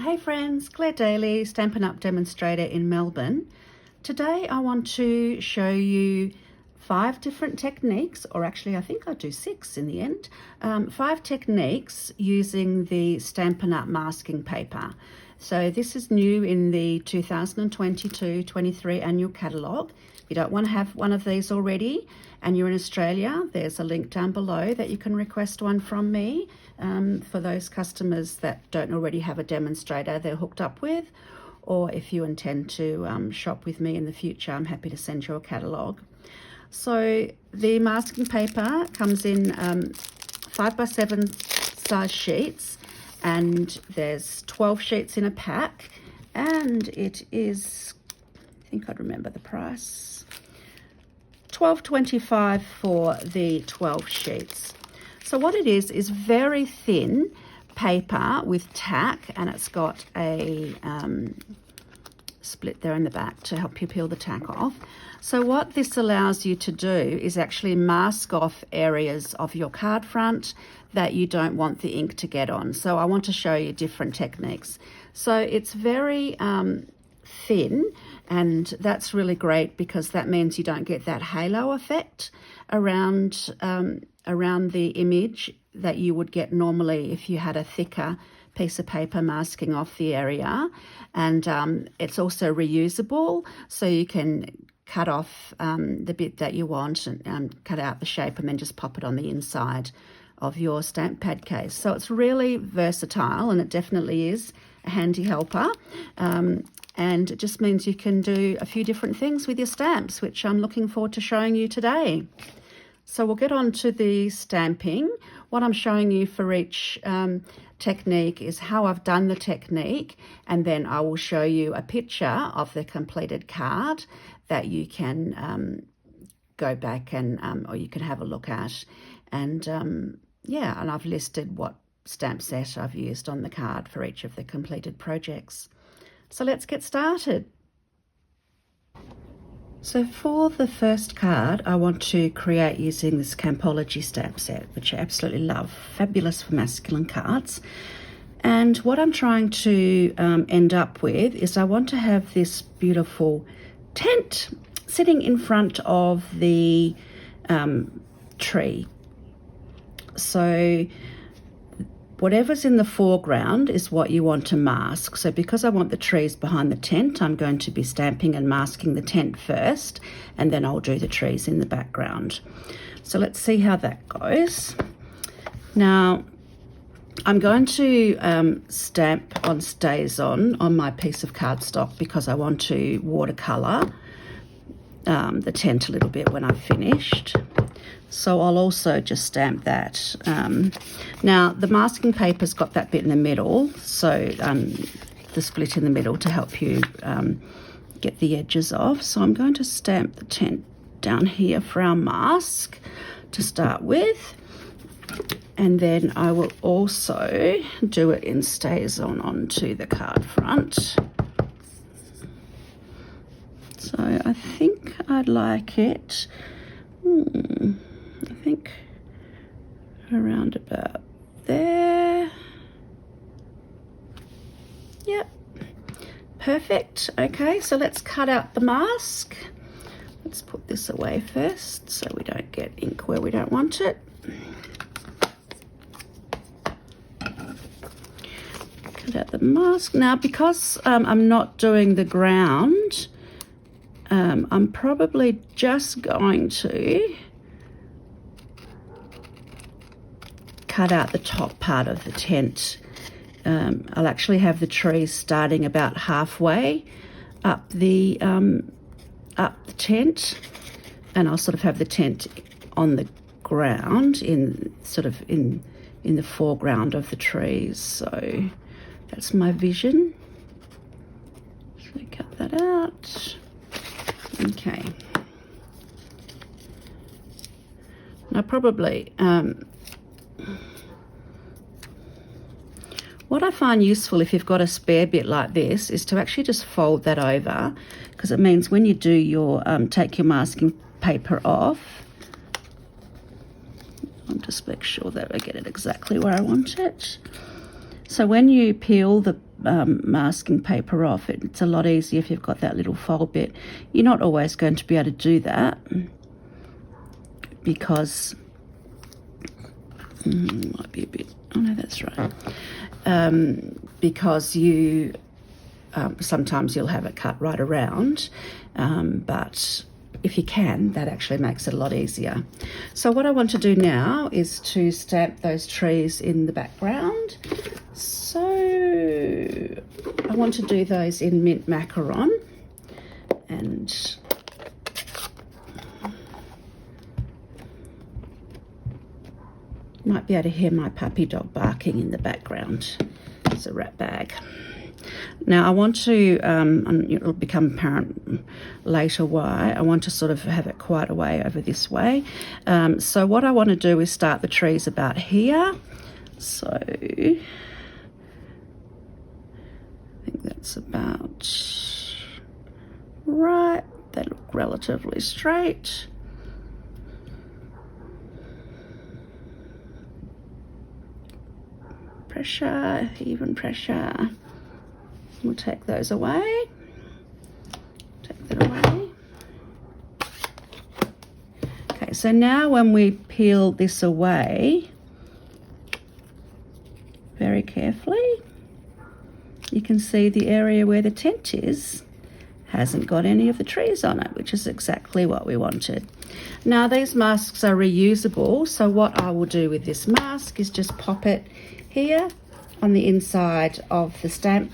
Hey friends, Claire Daly, Stampin' Up demonstrator in Melbourne. Today I want to show you 5 different techniques, or actually I think I'll do 6 in the end. 5 techniques using the Stampin' Up Masking Paper. So this is new in the 2022-23 Annual Catalogue. If you don't want to have one of these already and you're in Australia, there's a link down below that you can request one from me for those customers that don't already have a demonstrator they're hooked up with, or if you intend to shop with me in the future, I'm happy to send you a catalogue. So the masking paper comes in 5x7 size sheets, and there's 12 sheets in a pack, and it is, I think I'd remember the price, $12.25 for the 12 sheets. So what it is very thin paper with tack, and it's got a split there in the back to help you peel the tack off. So what this allows you to do is actually mask off areas of your card front that you don't want the ink to get on. So I want to show you different techniques. So it's very thin, and that's really great because that means you don't get that halo effect around the image that you would get normally if you had a thicker piece of paper masking off the area. And it's also reusable, so you can cut off the bit that you want and cut out the shape and then just pop it on the inside of your stamp pad case. So it's really versatile, and it definitely is a handy helper. And it just means you can do a few different things with your stamps, which I'm looking forward to showing you today. So we'll get on to the stamping. What I'm showing you for each technique is how I've done the technique, and then I will show you a picture of the completed card that you can go back and or you can have a look at. And yeah, and I've listed what stamp set I've used on the card for each of the completed projects. So let's get started. So for the first card, I want to create using this Campology stamp set, which I absolutely love. Fabulous for masculine cards. And what I'm trying to end up with is I want to have this beautiful tent sitting in front of the tree. So whatever's in the foreground is what you want to mask. So because I want the trees behind the tent, I'm going to be stamping and masking the tent first, and then I'll do the trees in the background. So let's see how that goes. Now, I'm going to stamp on StazOn on my piece of cardstock because I want to watercolour the tent a little bit when I've finished. So I'll also just stamp that. Now, the masking paper's got that bit in the middle, so the split in the middle to help you get the edges off. So I'm going to stamp the tent down here for our mask to start with. And then I will also do it in StazOn onto the card front. So I think I'd like it, I think around about there. Yep, perfect. Okay, so let's cut out the mask. Let's put this away first so we don't get ink where we don't want it. Cut out the mask. Now, because I'm not doing the ground, I'm probably just going to cut out the top part of the tent. I'll actually have the trees starting about halfway up the tent, and I'll sort of have the tent on the ground in the foreground of the trees. So that's my vision. So cut that out. Okay. Now probably what I find useful if you've got a spare bit like this is to actually just fold that over, because it means when you do your take your masking paper off, I'll just make sure that I get it exactly where I want it. So when you peel the masking paper off. It's a lot easier if you've got that little fold bit. You're not always going to be able to do that because might be a bit, oh no, that's right, because you sometimes you'll have it cut right around, but if you can, that actually makes it a lot easier. So what I want to do now is to stamp those trees in the background. So I want to do those in mint macaron, and you might be able to hear my puppy dog barking in the background. It's a rat bag. Now I want to, it'll become apparent later why, I want to sort of have it quite a way over this way. So what I want to do is start the trees about here. So I think that's about right. They look relatively straight. Pressure, even pressure. We'll take those away. Take that away. Okay, so now when we peel this away, very carefully, you can see the area where the tent is hasn't got any of the trees on it, which is exactly what we wanted. Now these masks are reusable, so what I will do with this mask is just pop it here on the inside of the stamp,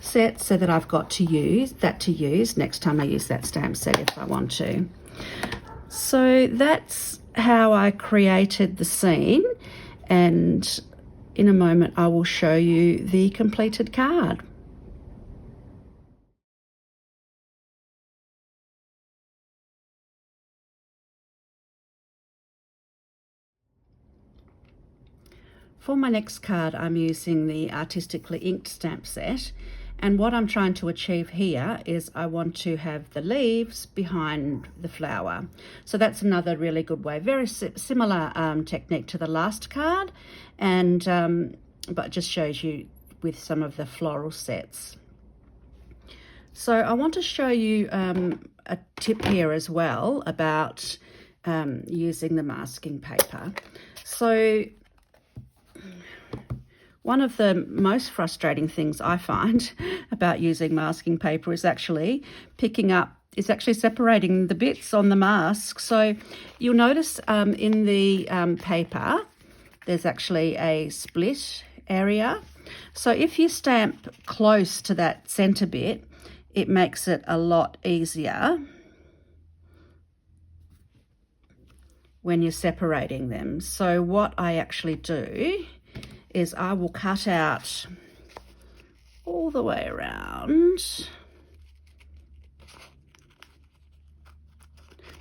set, so that I've got to use next time I use that stamp set if I want to. So that's how I created the scene, and in a moment I will show you the completed card. For my next card, I'm using the artistically inked stamp set, and what I'm trying to achieve here is I want to have the leaves behind the flower. So that's another really good way, very similar technique to the last card, and but just shows you with some of the floral sets. So I want to show you a tip here as well about using the masking paper. So one of the most frustrating things I find about using masking paper is actually separating the bits on the mask. So you'll notice in the paper, there's actually a split area. So if you stamp close to that center bit, it makes it a lot easier when you're separating them. So what I actually do is I will cut out all the way around.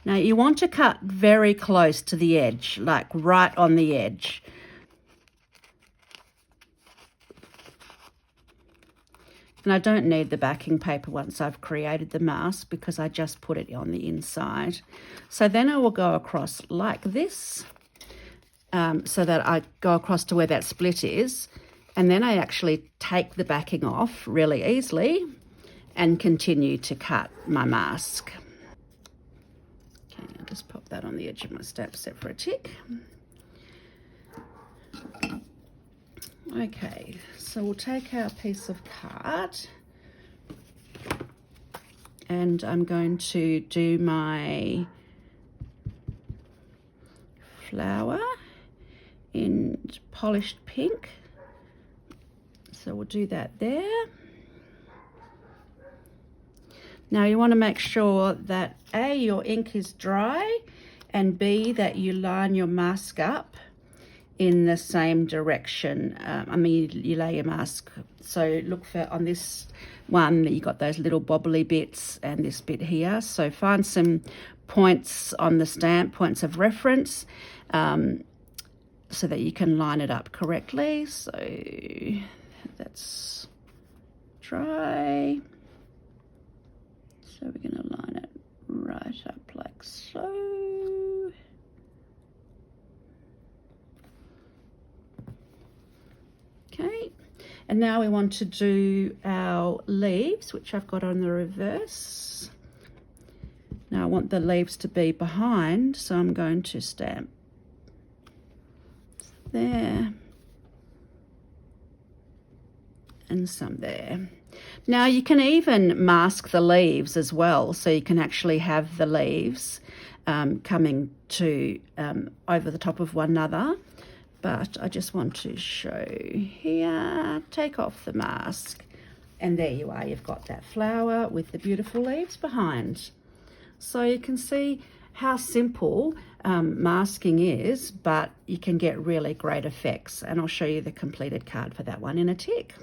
Now you want to cut very close to the edge, like right on the edge. And I don't need the backing paper once I've created the mask because I just put it on the inside. So then I will go across like this, so that I go across to where that split is, and then I actually take the backing off really easily and continue to cut my mask. Okay, I'll just pop that on the edge of my stamp set for a tick. Okay, so we'll take our piece of card and I'm going to do my flower in polished pink. So we'll do that there. Now you want to make sure that A, your ink is dry, and B, that you line your mask up in the same direction. You lay your mask, so look for on this one that you got those little bobbly bits and this bit here. So find some points on the stamp, points of reference, so that you can line it up correctly. So that's dry. So we're going to line it right up like so. Okay. And now we want to do our leaves, which I've got on the reverse. Now I want the leaves to be behind, so I'm going to stamp there and some there. Now you can even mask the leaves as well, so you can actually have the leaves coming to over the top of one another. But I just want to show here, take off the mask, and there you are, you've got that flower with the beautiful leaves behind. So you can see how simple masking is, but you can get really great effects, and I'll show you the completed card for that one in a tick.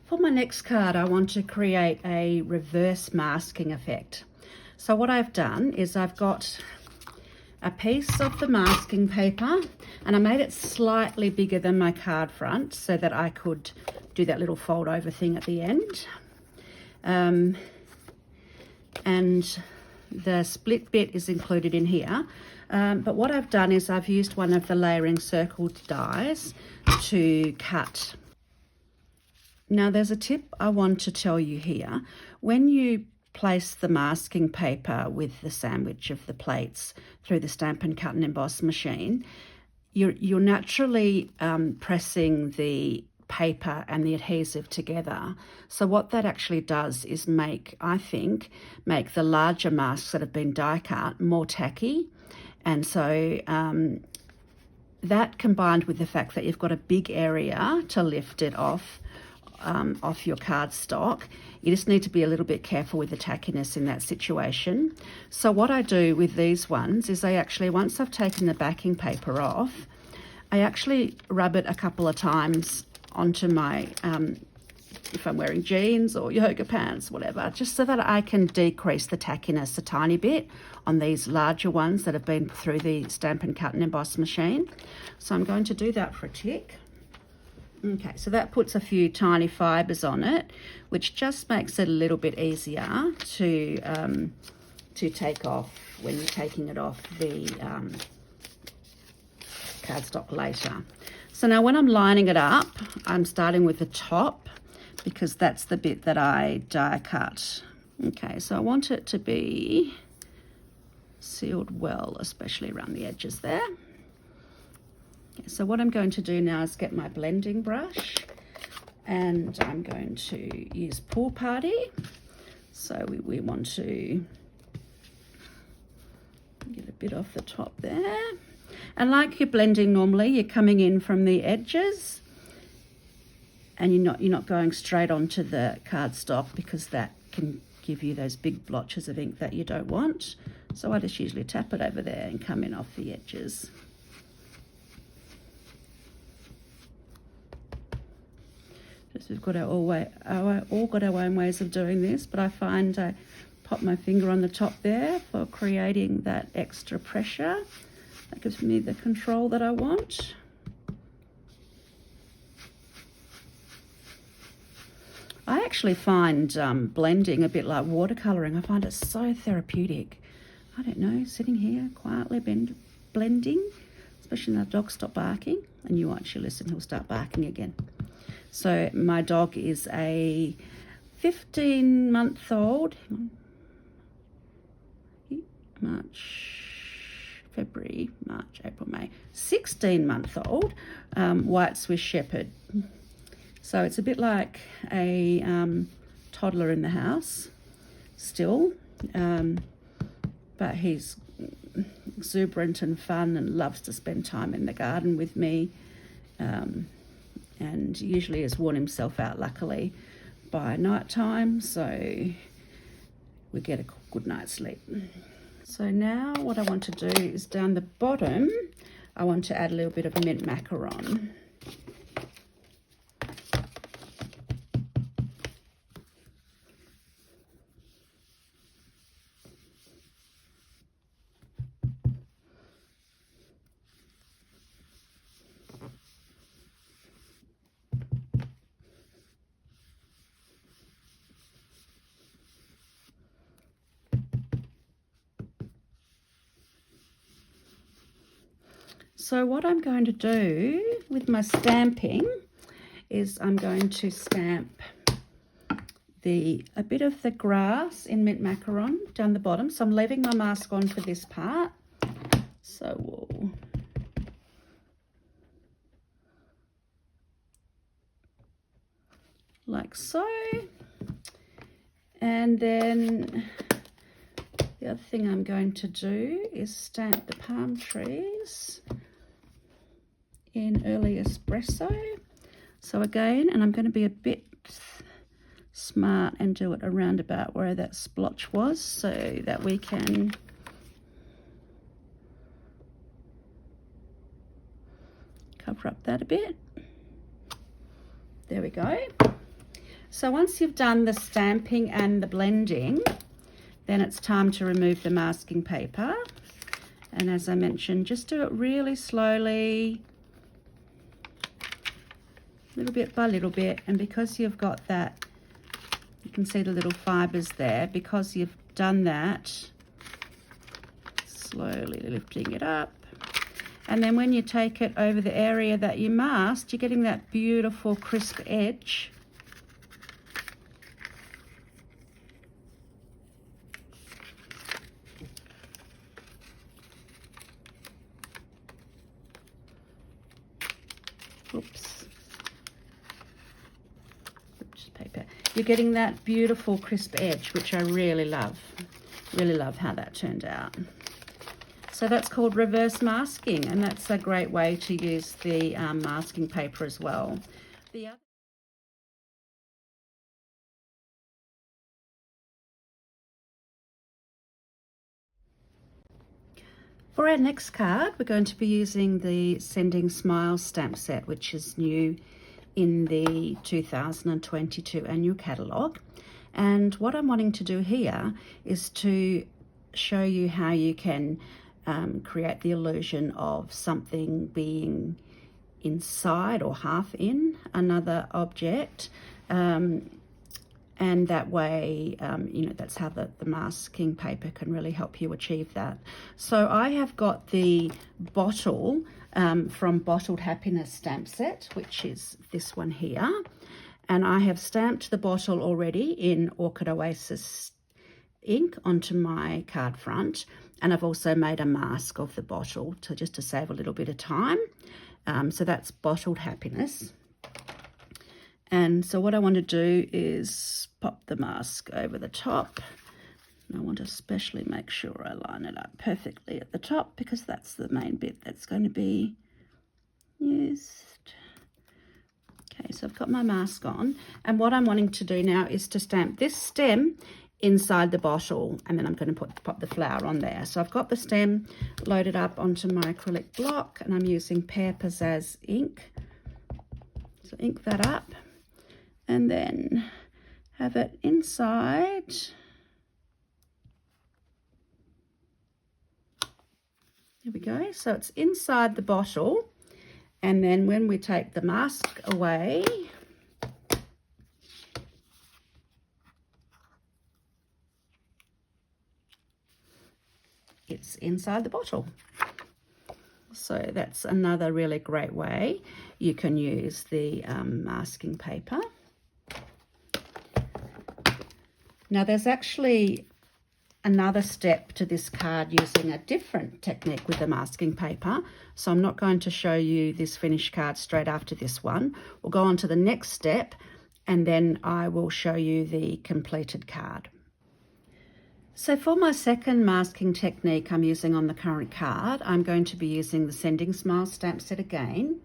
For my next card, I want to create a reverse masking effect. So what I've done is I've got a piece of the masking paper, and I made it slightly bigger than my card front so that I could do that little fold over thing at the end. And the split bit is included in here. But what I've done is I've used one of the layering circled dies to cut. Now there's a tip I want to tell you here. When you place the masking paper with the sandwich of the plates through the Stampin' Cut and Emboss machine, you're naturally pressing the paper and the adhesive together. So what that actually does is make the larger masks that have been die cut more tacky. And so that, combined with the fact that you've got a big area to lift it off your cardstock, you just need to be a little bit careful with the tackiness in that situation. So what I do with these ones is once I've taken the backing paper off, I actually rub it a couple of times onto my, if I'm wearing jeans or yoga pants, whatever, just so that I can decrease the tackiness a tiny bit on these larger ones that have been through the Stampin' Cut and Emboss machine. So I'm going to do that for a tick. Okay, so that puts a few tiny fibres on it, which just makes it a little bit easier to take off when you're taking it off the cardstock later. So now when I'm lining it up, I'm starting with the top because that's the bit that I die cut. Okay, so I want it to be sealed well, especially around the edges there. So what I'm going to do now is get my blending brush, and I'm going to use Pool Party. So we want to get a bit off the top there. And like you're blending normally, you're coming in from the edges, and you're not going straight onto the cardstock because that can give you those big blotches of ink that you don't want. So I just usually tap it over there and come in off the edges. We've got all got our own ways of doing this, but I find I pop my finger on the top there for creating that extra pressure. That gives me the control that I want. I actually find blending a bit like watercolouring. I find it so therapeutic. I don't know, sitting here quietly blending, especially when the dogs stop barking, and you actually listen, he'll start barking again. So my dog is a 15-month-old, February, March, April, May, 16-month-old white Swiss Shepherd. So it's a bit like a toddler in the house still, but he's exuberant and fun and loves to spend time in the garden with me. And usually has worn himself out, luckily, by night time, so we get a good night's sleep. So now what I want to do is down the bottom, I want to add a little bit of mint macaron. So what I'm going to do with my stamping is I'm going to stamp a bit of the grass in mint macaron down the bottom. So I'm leaving my mask on for this part. So we'll like so. And then the other thing I'm going to do is stamp the palm trees in early espresso. So again, and I'm going to be a bit smart and do it around about where that splotch was so that we can cover up that a bit. There we go. So once you've done the stamping and the blending, then it's time to remove the masking paper. And as I mentioned, just do it really slowly, little bit by little bit. And because you've got that, you can see the little fibers there, because you've done that, slowly lifting it up. And then when you take it over the area that you masked, you're getting that beautiful crisp edge. Oops. Paper. You're getting that beautiful crisp edge, which I really love. Really love how that turned out. So that's called reverse masking, and that's a great way to use the masking paper as well. For our next card, we're going to be using the Sending Smiles stamp set, which is new in the 2022 Annual Catalogue. And what I'm wanting to do here is to show you how you can create the illusion of something being inside or half in another object. And that way, you know, that's how the masking paper can really help you achieve that. So I have got the bottle from Bottled Happiness stamp set, which is this one here. And I have stamped the bottle already in Orchid Oasis ink onto my card front. And I've also made a mask of the bottle just to save a little bit of time. So that's Bottled Happiness. And so what I want to do is pop the mask over the top. And I want to especially make sure I line it up perfectly at the top, because that's the main bit that's going to be used. Okay, so I've got my mask on. And what I'm wanting to do now is to stamp this stem inside the bottle, and then I'm going to pop the flower on there. So I've got the stem loaded up onto my acrylic block, and I'm using Pear Pizzazz ink. So ink that up, and then have it inside. There we go. So it's inside the bottle, and then when we take the mask away, it's inside the bottle. So that's another really great way you can use the masking paper. Now there's actually another step to this card using a different technique with the masking paper. So I'm not going to show you this finished card straight after this one. We'll go on to the next step, and then I will show you the completed card. So for my second masking technique I'm using on the current card, I'm going to be using the Sending Smiles stamp set again.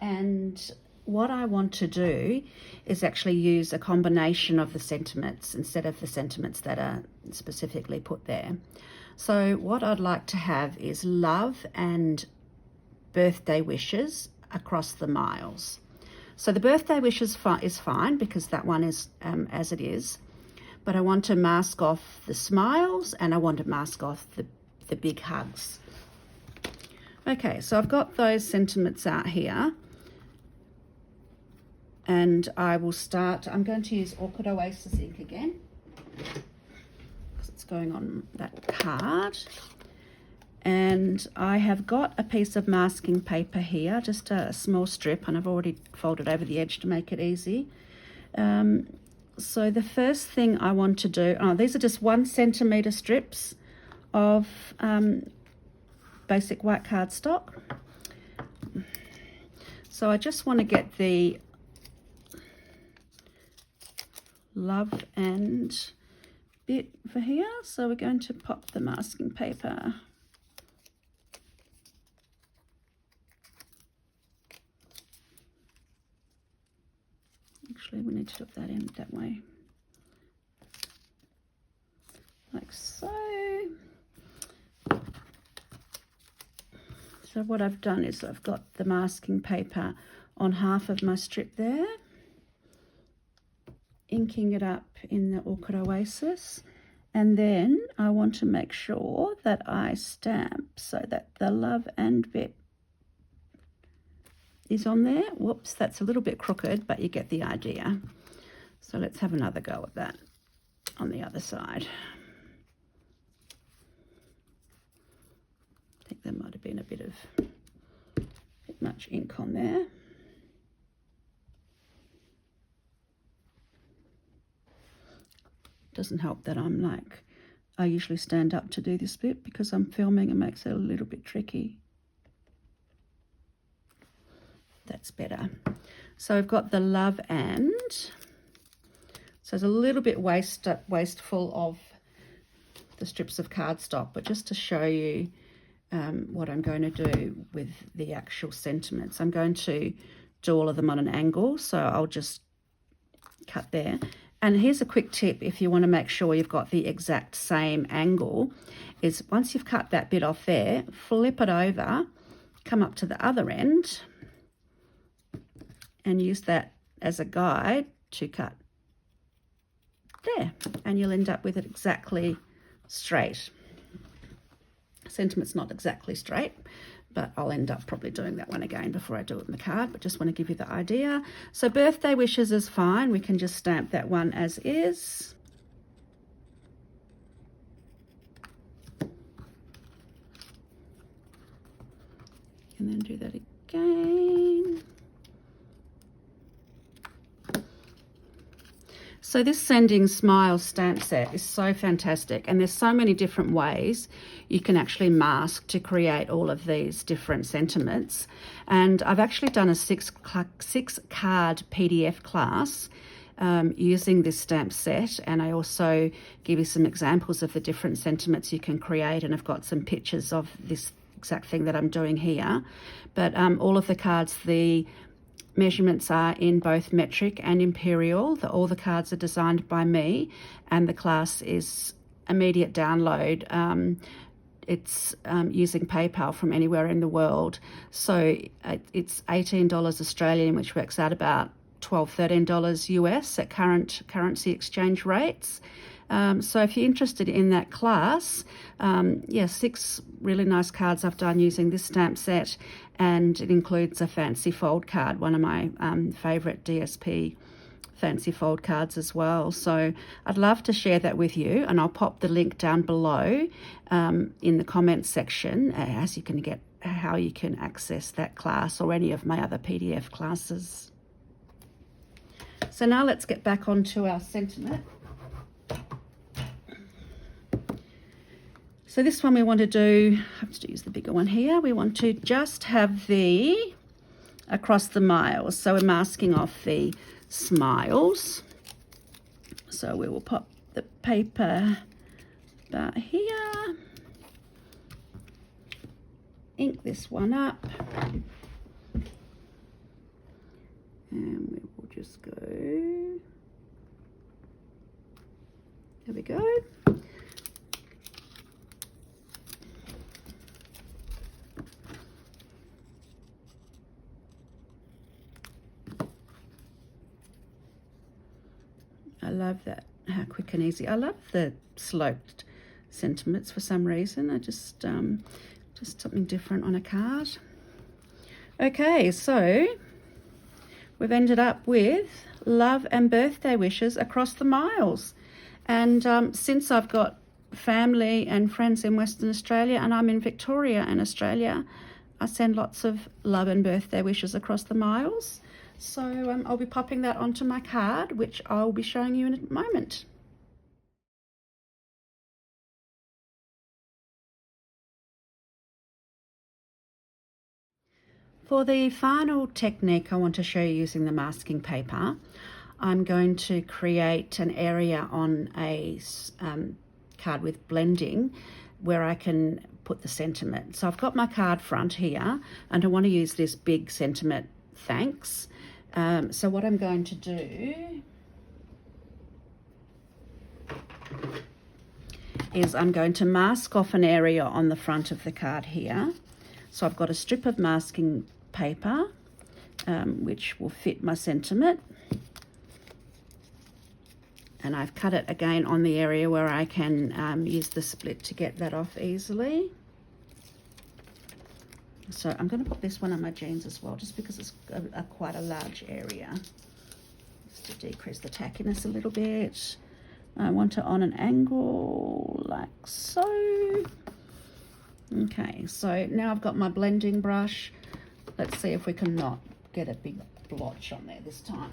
And what I want to do is actually use a combination of the sentiments instead of the sentiments that are specifically put there. So what I'd like to have is love and birthday wishes across the miles. So the birthday wishes is fine because that one is as it is. But I want to mask off the smiles, and I want to mask off the big hugs. Okay, so I've got those sentiments out here. And I will start, I'm going to use Orchid Oasis ink again, because it's going on that card. And I have got a piece of masking paper here, just a small strip, and I've already folded over the edge to make it easy. So the first thing I want to do, these are just 1 centimetre strips of basic white cardstock. So I just want to get the love and bit for here. So we're going to pop the masking paper actually we need to put that in that way, like so. So what I've done is I've got the masking paper on half of my strip there, inking it up in the Orchid Oasis, and then I want to make sure that I stamp so that the love and bit is on there. Whoops, that's a little bit crooked, but you get the idea. So let's have another go at that on the other side. I think there might have been a bit much ink on there. Doesn't help that I usually stand up to do this bit because I'm filming. It makes it a little bit tricky. That's better. So I've got the love and, so it's a little bit wasteful of the strips of cardstock, but just to show you what I'm going to do with the actual sentiments. I'm going to do all of them on an angle, so I'll just cut there. And here's a quick tip if you want to make sure you've got the exact same angle, is once you've cut that bit off there, flip it over, come up to the other end, and use that as a guide to cut there, and you'll end up with it exactly straight. Sentiment's not exactly straight, but I'll end up probably doing that one again before I do it in the card, but just want to give you the idea. So birthday wishes is fine. We can just stamp that one as is. And then do that again. So this Sending Smiles stamp set is so fantastic, and there's so many different ways you can actually mask to create all of these different sentiments. And I've actually done a six card PDF class using this stamp set, and I also give you some examples of the different sentiments you can create, and I've got some pictures of this exact thing that I'm doing here. But all of the cards, the measurements are in both metric and imperial. All the cards are designed by me, and the class is immediate download. It's using PayPal from anywhere in the world. So it's $18 Australian, which works out about $12, $13 US at current currency exchange rates. So if you're interested in that class, 6 really nice cards I've done using this stamp set, and it includes a fancy fold card, one of my favourite DSP fancy fold cards as well. So I'd love to share that with you, and I'll pop the link down below in the comments section as you can get how you can access that class or any of my other PDF classes. So now let's get back onto our sentiment. So this one we want to do, I have to use the bigger one here. We want to just have the across the miles. So we're masking off the smiles. So we will pop the paper about here, ink this one up, and we will just go, there we go. I love that, how quick and easy. I love the sloped sentiments for some reason. I just something different on a card. Okay, so we've ended up with love and birthday wishes across the miles. And since I've got family and friends in Western Australia, and I'm in Victoria in Australia, I send lots of love and birthday wishes across the miles. So I'll be popping that onto my card, which I'll be showing you in a moment. For the final technique I want to show you using the masking paper, I'm going to create an area on a card with blending where I can put the sentiment. So I've got my card front here, and I want to use this big sentiment, thanks. So what I'm going to do is I'm going to mask off an area on the front of the card here. So I've got a strip of masking paper, which will fit my sentiment. And I've cut it again on the area where I can use the split to get that off easily. So I'm going to put this one on my jeans as well, just because it's quite a large area, just to decrease the tackiness a little bit. I want it on an angle like so. Okay, so now I've got my blending brush. Let's see if we can not get a big blotch on there this time.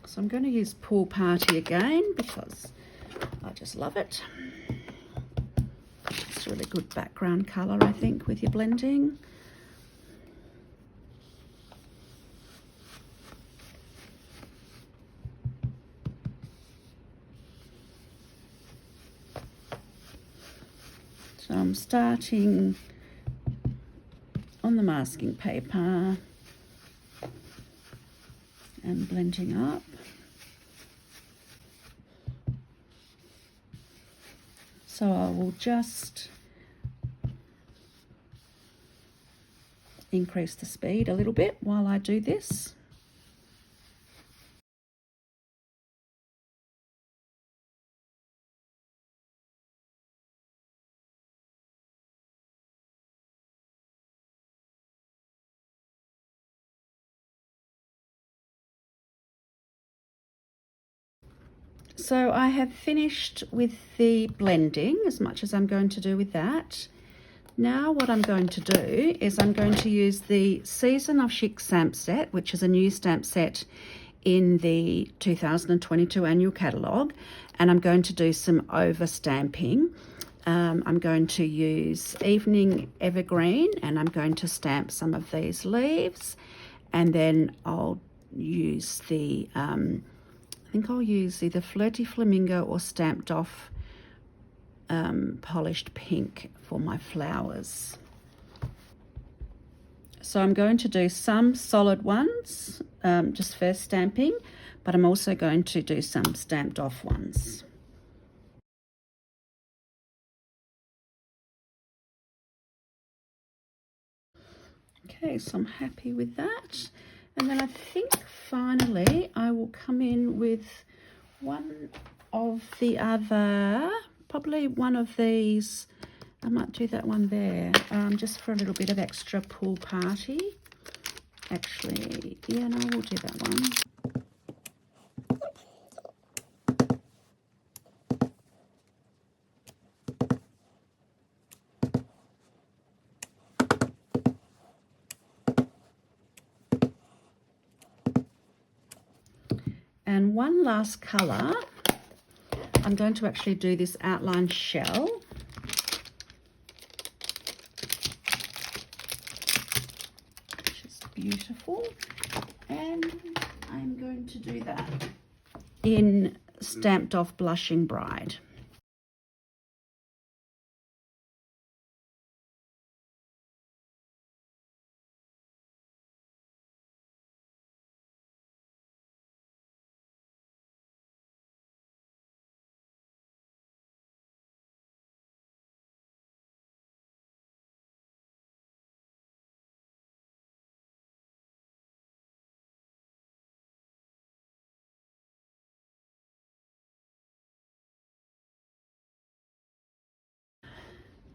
So I'm going to use Pool Party again because I just love it. It's a really good background colour, I think, with your blending. So I'm starting on the masking paper and blending up. So I will just increase the speed a little bit while I do this. So I have finished with the blending, as much as I'm going to do with that. Now what I'm going to do is I'm going to use the Season of Chic stamp set, which is a new stamp set in the 2022 Annual Catalogue, and I'm going to do some over stamping. I'm going to use Evening Evergreen, and I'm going to stamp some of these leaves, and then I'll use the I think I'll use either Flirty Flamingo or Stamped Off Polished Pink for my flowers. So I'm going to do some solid ones, just first stamping, but I'm also going to do some stamped off ones. Okay, so I'm happy with that. And then I think finally I will come in with one of the other, probably one of these. I might do that one there, just for a little bit of extra Pool Party. Actually, yeah, no, we'll do that one. And one last colour, I'm going to actually do this outline shell. Which is beautiful. And I'm going to do that in Stamped Off Blushing Bride.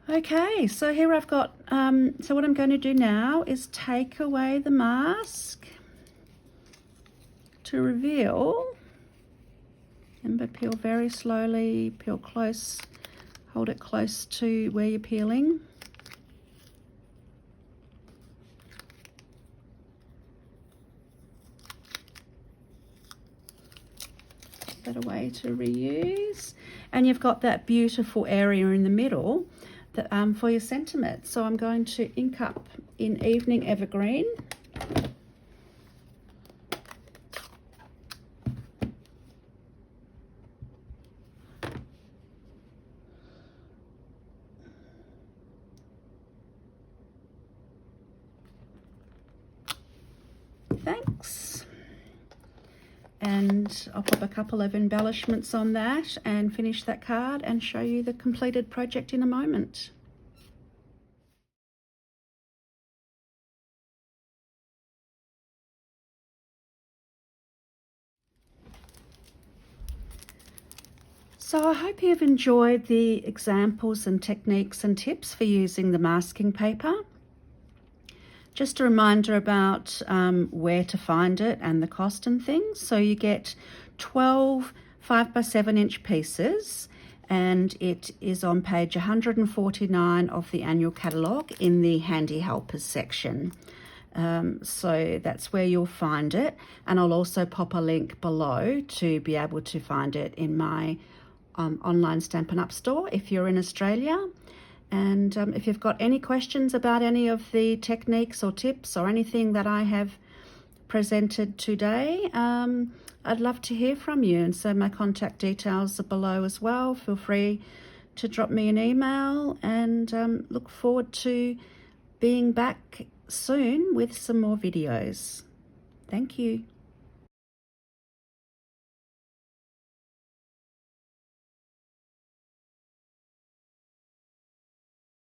Okay, so here I've got, so what I'm going to do now is take away the mask to reveal Remember, peel very slowly, peel close, hold it close to where you're peeling. Put that away to reuse. And you've got that beautiful area in the middle that, for your sentiment. So I'm going to ink up in Evening Evergreen. Thanks. And I'll pop a couple of embellishments on that and finish that card and show you the completed project in a moment. So I hope you've enjoyed the examples and techniques and tips for using the masking paper. Just a reminder about where to find it and the cost and things. So you get 12 5x7-inch pieces, and it is on page 149 of the Annual Catalogue in the Handy Helpers section. So that's where you'll find it, and I'll also pop a link below to be able to find it in my online Stampin' Up store if you're in Australia. And if you've got any questions about any of the techniques or tips or anything that I have presented today, I'd love to hear from you. And so my contact details are below as well. Feel free to drop me an email, and look forward to being back soon with some more videos. Thank you.